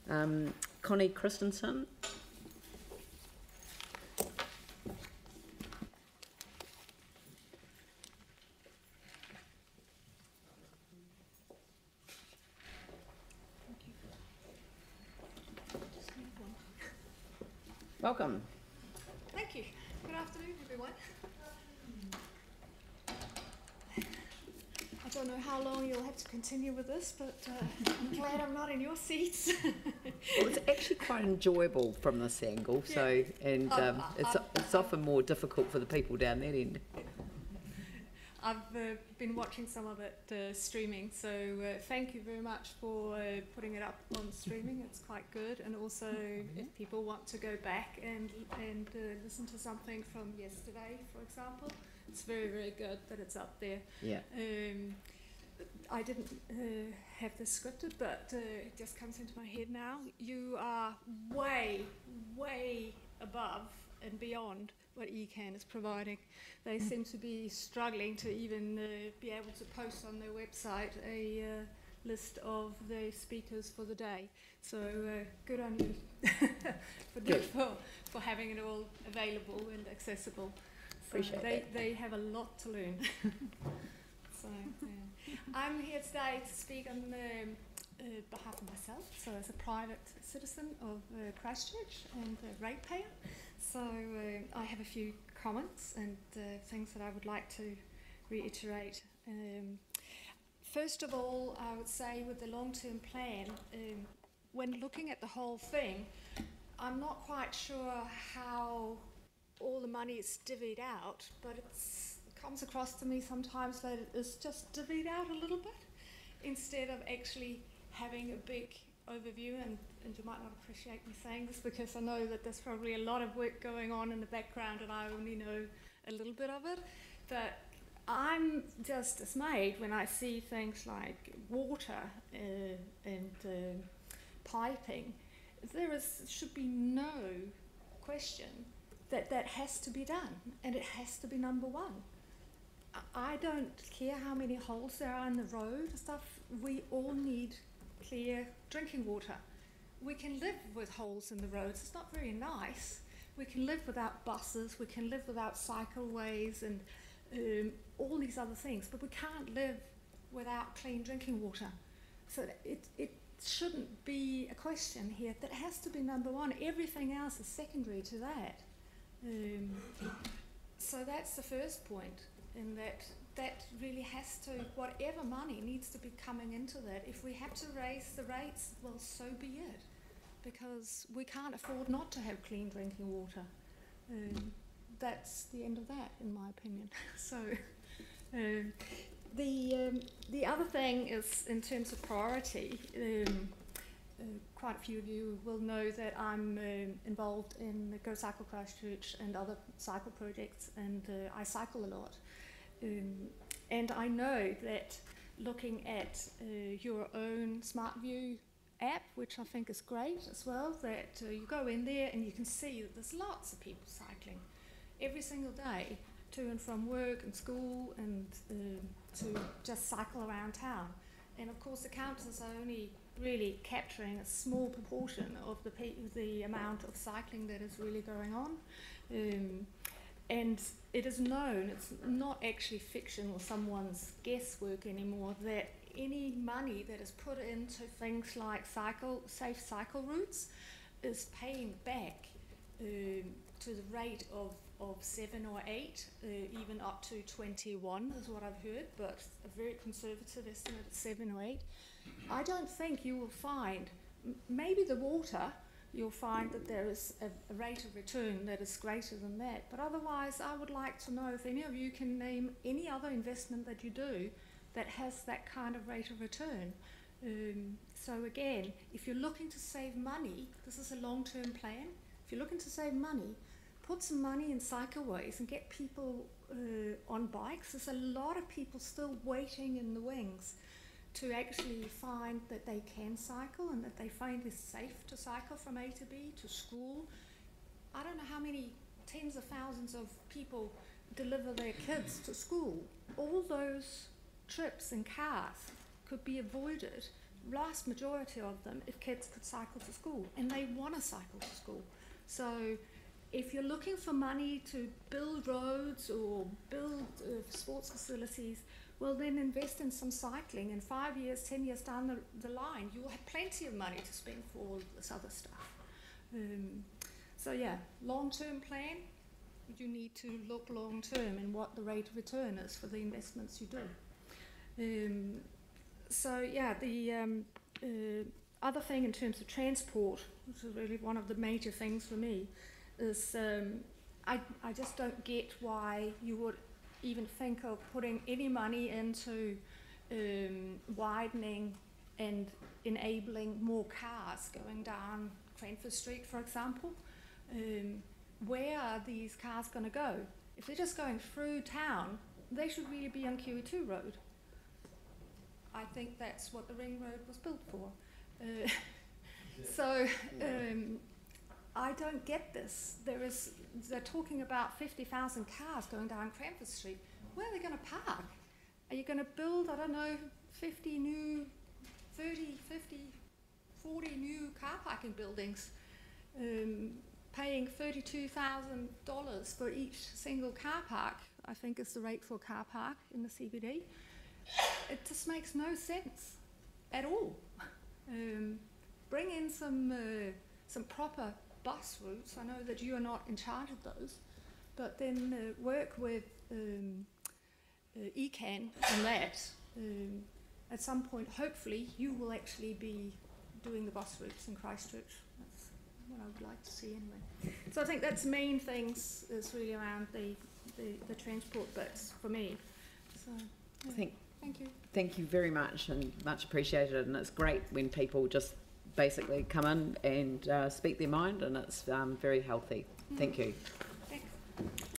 Connie Christensen. Welcome. Thank you. Good afternoon, everyone. I don't know how long you'll have to continue with this, but I'm glad I'm not in your seats. Well, it's actually quite enjoyable from this angle, Yeah. so it's often more difficult for the people down that end. I've been watching some of it streaming, so thank you very much for putting it up on streaming. It's quite good, and also if people want to go back and listen to something from yesterday, for example, it's very, very good that it's up there. Yeah. I didn't have this scripted, but it just comes into my head now. You are way, way above and beyond what ECAN is providing. They seem to be struggling to even be able to post on their website a list of the speakers for the day. So good on you for having it all available and accessible. So Appreciate that. They have a lot to learn. So yeah. I'm here today to speak on behalf of myself, so as a private citizen of Christchurch and a ratepayer. So I have a few comments and things that I would like to reiterate. First of all, I would say with the long-term plan, when looking at the whole thing, I'm not quite sure how all the money is divvied out, but it comes across to me sometimes that it is just divvied out a little bit instead of actually having a big overview, and you might not appreciate me saying this because I know that there's probably a lot of work going on in the background and I only know a little bit of it, but I'm just dismayed when I see things like water and piping. There should be no question that that has to be done, and it has to be number one. I don't care how many holes there are in the road and stuff. We all need clear drinking water. We can live with holes in the roads. It's not very nice. We can live without buses. We can live without cycleways and all these other things. But we can't live without clean drinking water. So it shouldn't be a question here. That has to be number one. Everything else is secondary to that. So that's the first point, in that really has to, whatever money needs to be coming into that. If we have to raise the rates, well, so be it, because we can't afford not to have clean drinking water. That's the end of that, in my opinion. So the other thing is, in terms of priority, quite a few of you will know that I'm involved in the Go Cycle Christchurch and other cycle projects, and I cycle a lot. And I know that looking at your own SmartView app, which I think is great as well, that you go in there and you can see that there's lots of people cycling every single day to and from work and school, and to just cycle around town. And of course the counters are only really capturing a small proportion of the amount of cycling that is really going on. And it is known, it's not actually fiction or someone's guesswork anymore, that any money that is put into things like safe cycle routes is paying back to the rate of 7 or 8, even up to 21 is what I've heard, but a very conservative estimate at 7 or 8. I don't think you will find, maybe the water, you'll find that there is a rate of return that is greater than that. But otherwise, I would like to know if any of you can name any other investment that you do that has that kind of rate of return. So again, if you're looking to save money, this is a long-term plan. If you're looking to save money, put some money in cycleways and get people on bikes. There's a lot of people still waiting in the wings to actually find that they can cycle and that they find it safe to cycle from A to B, to school. I don't know how many tens of thousands of people deliver their kids to school. All those trips in cars could be avoided vast majority of them, if kids could cycle to school, and they want to cycle to school. So if you're looking for money to build roads or build sports facilities, well, then invest in some cycling. In 5 years, 10 years down the line, you'll have plenty of money to spend for all this other stuff. So yeah, long-term plan, you need to look long-term in what the rate of return is for the investments you do. So yeah, the other thing in terms of transport, which is really one of the major things for me, is I just don't get why you would even think of putting any money into widening and enabling more cars going down Cranford Street, for example. Where are these cars going to go? If they're just going through town, they should really be on QE2 Road. I think that's what the ring road was built for. So I don't get this. They're talking about 50,000 cars going down Cranford Street. Where are they going to park? Are you going to build, I don't know, 50 new, 30, 50, 40 new car parking buildings, paying $32,000 for each single car park, I think is the rate for a car park in the CBD. It just makes no sense at all. Bring in some proper bus routes. I know that you are not in charge of those, but then work with ECAN on that. At some point, hopefully, you will actually be doing the bus routes in Christchurch. That's what I would like to see anyway. So I think that's the main things is really around the transport bits for me. So yeah. Thank you. Thank you very much, and much appreciated. And it's great when people just basically come in and speak their mind, and it's very healthy. Thank you. Thanks.